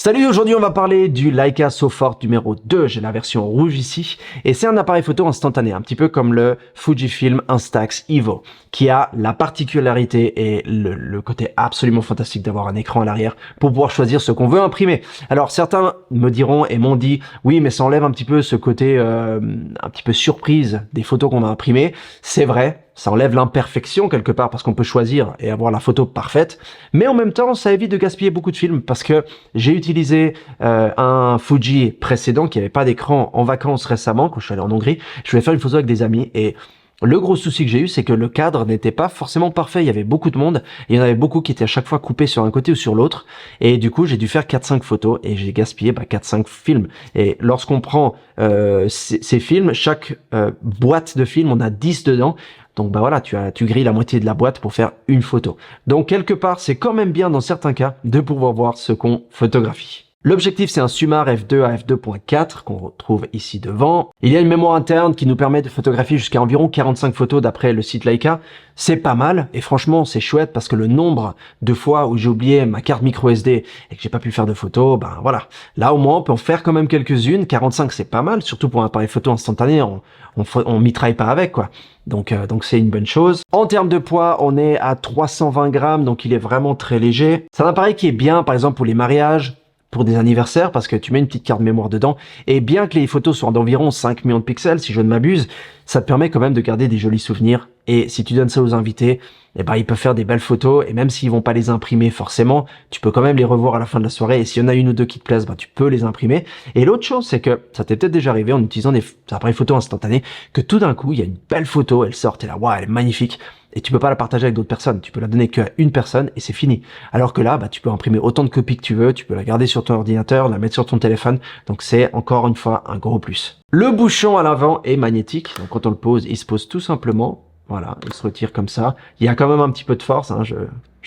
Salut, aujourd'hui on va parler du Leica SoFort numéro 2, j'ai la version rouge ici, et c'est un appareil photo instantané, un petit peu comme le Fujifilm Instax Evo, qui a la particularité et le côté absolument fantastique d'avoir un écran à l'arrière pour pouvoir choisir ce qu'on veut imprimer. Alors certains me diront et m'ont dit, oui mais ça enlève un petit peu ce côté un petit peu surprise des photos qu'on a imprimées, c'est vrai. Ça enlève l'imperfection quelque part parce qu'on peut choisir et avoir la photo parfaite. Mais en même temps, ça évite de gaspiller beaucoup de films parce que j'ai utilisé un Fuji précédent qui n'avait pas d'écran en vacances récemment, quand je suis allé en Hongrie. Je voulais faire une photo avec des amis et le gros souci que j'ai eu, c'est que le cadre n'était pas forcément parfait. Il y avait beaucoup de monde et il y en avait beaucoup qui étaient à chaque fois coupés sur un côté ou sur l'autre. Et du coup, j'ai dû faire 4-5 photos et j'ai gaspillé 4-5 films. Et lorsqu'on prend ces films, chaque boîte de films, on a 10 dedans. Donc voilà, tu grilles la moitié de la boîte pour faire une photo. Donc quelque part, c'est quand même bien dans certains cas de pouvoir voir ce qu'on photographie. L'objectif, c'est un Sumar f2 à f2.4 qu'on retrouve ici devant. Il y a une mémoire interne qui nous permet de photographier jusqu'à environ 45 photos d'après le site Leica. C'est pas mal et franchement, c'est chouette parce que le nombre de fois où j'ai oublié ma carte micro SD et que j'ai pas pu faire de photos, ben voilà. Là, au moins, on peut en faire quand même quelques-unes. 45, c'est pas mal, surtout pour un appareil photo instantané. On mitraille pas avec, quoi. Donc c'est une bonne chose. En termes de poids, on est à 320 grammes, donc il est vraiment très léger. C'est un appareil qui est bien, par exemple, pour les mariages, pour des anniversaires, parce que tu mets une petite carte mémoire dedans, et bien que les photos soient d'environ 5 millions de pixels, si je ne m'abuse, ça te permet quand même de garder des jolis souvenirs, et si tu donnes ça aux invités, eh ben, ils peuvent faire des belles photos, et même s'ils vont pas les imprimer forcément, tu peux quand même les revoir à la fin de la soirée, et s'il y en a une ou deux qui te plaisent, ben, tu peux les imprimer. Et l'autre chose, c'est que ça t'est peut-être déjà arrivé en utilisant des appareils photo instantanés, que tout d'un coup, il y a une belle photo, elle sort, t'es là, waouh, elle est magnifique, et tu peux pas la partager avec d'autres personnes, tu peux la donner qu'à une personne, et c'est fini. Alors que là, tu peux imprimer autant de copies que tu veux, tu peux la garder sur ton ordinateur, la mettre sur ton téléphone, donc c'est encore une fois un gros plus. Le bouchon à l'avant est magnétique, donc quand on le pose, il se pose tout simplement. Voilà, il se retire comme ça. Il y a quand même un petit peu de force, hein, je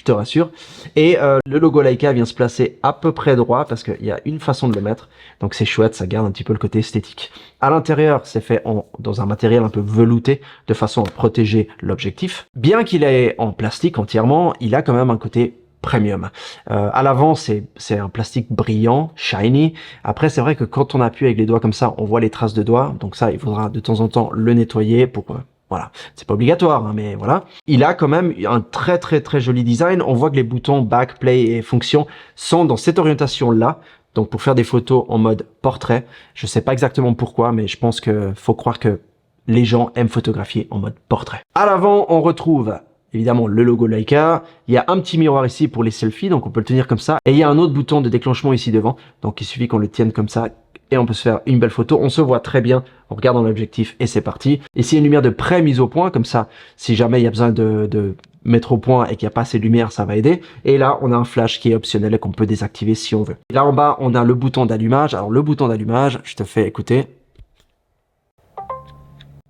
te rassure. Et le logo Leica vient se placer à peu près droit parce qu'il y a une façon de le mettre. Donc c'est chouette, ça garde un petit peu le côté esthétique. À l'intérieur, c'est fait dans un matériel un peu velouté de façon à protéger l'objectif. Bien qu'il est en plastique entièrement, il a quand même un côté premium. À l'avant, c'est un plastique brillant, shiny. Après, c'est vrai que quand on appuie avec les doigts comme ça, on voit les traces de doigts. Donc ça, il faudra de temps en temps le nettoyer pour... Voilà, c'est pas obligatoire, hein, mais voilà. Il a quand même un très très très joli design. On voit que les boutons back, play et fonction sont dans cette orientation-là. Donc pour faire des photos en mode portrait, je sais pas exactement pourquoi, mais je pense que faut croire que les gens aiment photographier en mode portrait. À l'avant, on retrouve évidemment le logo Leica. Il y a un petit miroir ici pour les selfies, donc on peut le tenir comme ça. Et il y a un autre bouton de déclenchement ici devant, donc il suffit qu'on le tienne comme ça et on peut se faire une belle photo. On se voit très bien, on regarde dans l'objectif et c'est parti. Ici, il y a une lumière de pré-mise au point, comme ça, si jamais il y a besoin de mettre au point et qu'il n'y a pas assez de lumière, ça va aider. Et là, on a un flash qui est optionnel et qu'on peut désactiver si on veut. Et là en bas, on a le bouton d'allumage. Alors le bouton d'allumage, je te fais écouter.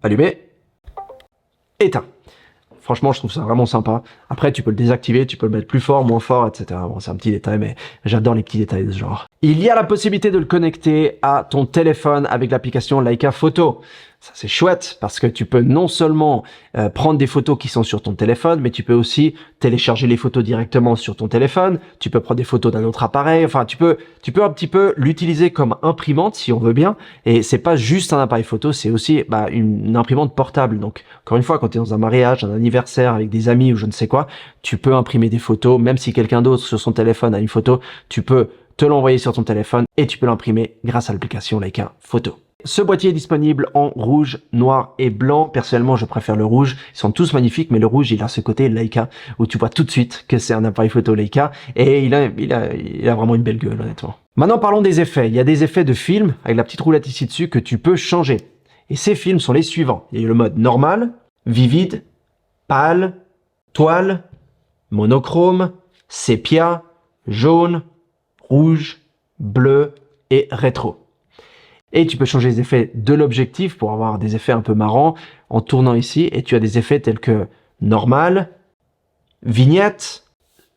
Allumer. Éteint. Franchement, je trouve ça vraiment sympa. Après, tu peux le désactiver, tu peux le mettre plus fort, moins fort, etc. Bon, c'est un petit détail, mais j'adore les petits détails de ce genre. Il y a la possibilité de le connecter à ton téléphone avec l'application Leica Photo. Ça, c'est chouette parce que tu peux non seulement prendre des photos qui sont sur ton téléphone, mais tu peux aussi télécharger les photos directement sur ton téléphone. Tu peux prendre des photos d'un autre appareil. Enfin, tu peux un petit peu l'utiliser comme imprimante si on veut bien. Et c'est pas juste un appareil photo, c'est aussi une imprimante portable. Donc, encore une fois, quand tu es dans un mariage, un anniversaire avec des amis ou je ne sais quoi, tu peux imprimer des photos. Même si quelqu'un d'autre sur son téléphone a une photo, tu peux te l'envoyer sur ton téléphone et tu peux l'imprimer grâce à l'application Leica Photo. Ce boîtier est disponible en rouge, noir et blanc. Personnellement, je préfère le rouge. Ils sont tous magnifiques, mais le rouge, il a ce côté Leica où tu vois tout de suite que c'est un appareil photo Leica et il a vraiment une belle gueule, honnêtement. Maintenant, parlons des effets. Il y a des effets de film avec la petite roulette ici dessus que tu peux changer. Et ces films sont les suivants. Il y a le mode normal, vivide, pâle, toile, monochrome, sépia, jaune, rouge, bleu et rétro. Et tu peux changer les effets de l'objectif pour avoir des effets un peu marrants en tournant ici. Et tu as des effets tels que normal, vignette,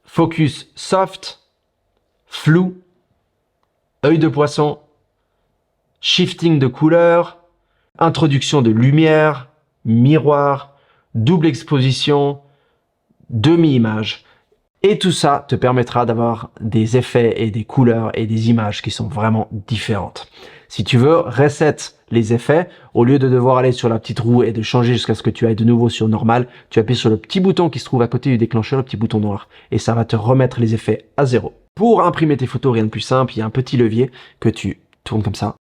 focus soft, flou, œil de poisson, shifting de couleur, introduction de lumière, miroir, double exposition, demi-image. Et tout ça te permettra d'avoir des effets et des couleurs et des images qui sont vraiment différentes. Si tu veux, reset les effets. Au lieu de devoir aller sur la petite roue et de changer jusqu'à ce que tu ailles de nouveau sur normal, tu appuies sur le petit bouton qui se trouve à côté du déclencheur, le petit bouton noir. Et ça va te remettre les effets à 0. Pour imprimer tes photos, rien de plus simple, il y a un petit levier que tu tournes comme ça.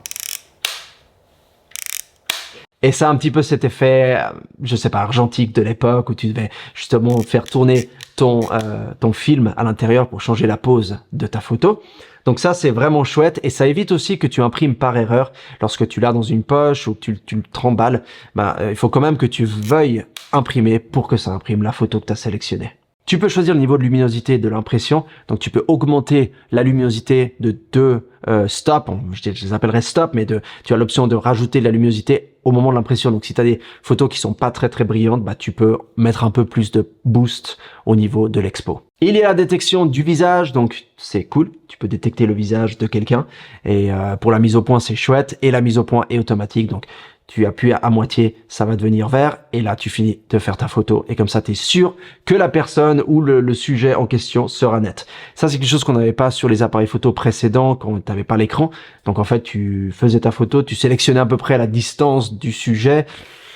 Et ça a un petit peu cet effet, je sais pas, argentique de l'époque où tu devais justement faire tourner ton film à l'intérieur pour changer la pose de ta photo. Donc ça, c'est vraiment chouette et ça évite aussi que tu imprimes par erreur lorsque tu l'as dans une poche ou que tu le tremballes. Il faut quand même que tu veuilles imprimer pour que ça imprime la photo que tu as sélectionnée. Tu peux choisir le niveau de luminosité de l'impression, donc tu peux augmenter la luminosité de 2 stops, je les appellerai stop, mais tu as l'option de rajouter de la luminosité au moment de l'impression. Donc si tu as des photos qui sont pas très brillantes, tu peux mettre un peu plus de boost au niveau de l'expo. Il y a la détection du visage, donc c'est cool, tu peux détecter le visage de quelqu'un, et pour la mise au point c'est chouette, et la mise au point est automatique, donc tu appuies à moitié, ça va devenir vert, et là tu finis de faire ta photo, et comme ça tu es sûr que la personne ou le sujet en question sera net. Ça c'est quelque chose qu'on n'avait pas sur les appareils photo précédents, quand tu n'avais pas l'écran, donc en fait tu faisais ta photo, tu sélectionnais à peu près la distance du sujet,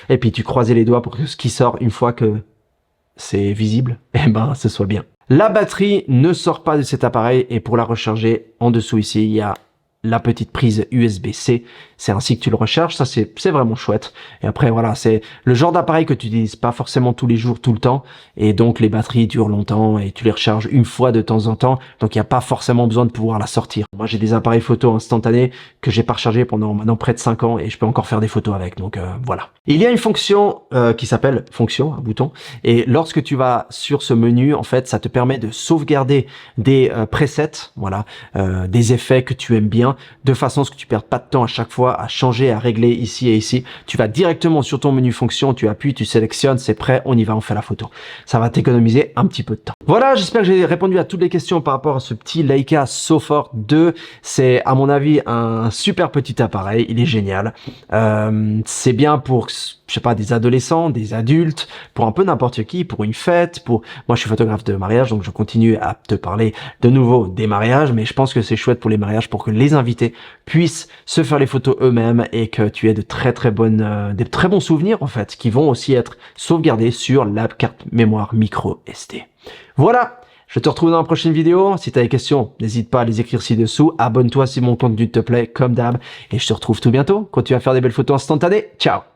et puis tu croisais les doigts pour que ce qui sort une fois que c'est visible, ce soit bien. La batterie ne sort pas de cet appareil, et pour la recharger, en dessous ici, il y a la petite prise USB-C, c'est ainsi que tu le recharges, ça c'est vraiment chouette. Et après voilà, c'est le genre d'appareil que tu n'utilises pas forcément tous les jours, tout le temps, et donc les batteries durent longtemps et tu les recharges une fois de temps en temps, donc il n'y a pas forcément besoin de pouvoir la sortir. Moi j'ai des appareils photo instantanés que j'ai pas rechargés pendant maintenant près de 5 ans et je peux encore faire des photos avec, donc voilà. Il y a une fonction qui s'appelle fonction, un bouton, et lorsque tu vas sur ce menu, en fait ça te permet de sauvegarder des presets, voilà, des effets que tu aimes bien, de façon à ce que tu perdes pas de temps à chaque fois à changer, à régler ici et ici. Tu vas directement sur ton menu fonction, tu appuies, tu sélectionnes, c'est prêt, on y va, on fait la photo. Ça va t'économiser un petit peu de temps. Voilà, j'espère que j'ai répondu à toutes les questions par rapport à ce petit Leica Sofort 2. C'est à mon avis un super petit appareil, il est génial. C'est bien pour, je sais pas, des adolescents, des adultes, pour un peu n'importe qui, pour une fête, pour... Moi je suis photographe de mariage, donc je continue à te parler de nouveau des mariages, mais je pense que c'est chouette pour les mariages, pour que les invités puissent se faire les photos eux-mêmes et que tu aies de très bons souvenirs en fait, qui vont aussi être sauvegardés sur la carte mémoire micro SD. Voilà, je te retrouve dans la prochaine vidéo. Si tu as des questions, n'hésite pas à les écrire ci-dessous. Abonne-toi si mon contenu te plaît, comme d'hab. Et je te retrouve tout bientôt. Continue à faire des belles photos instantanées. Ciao!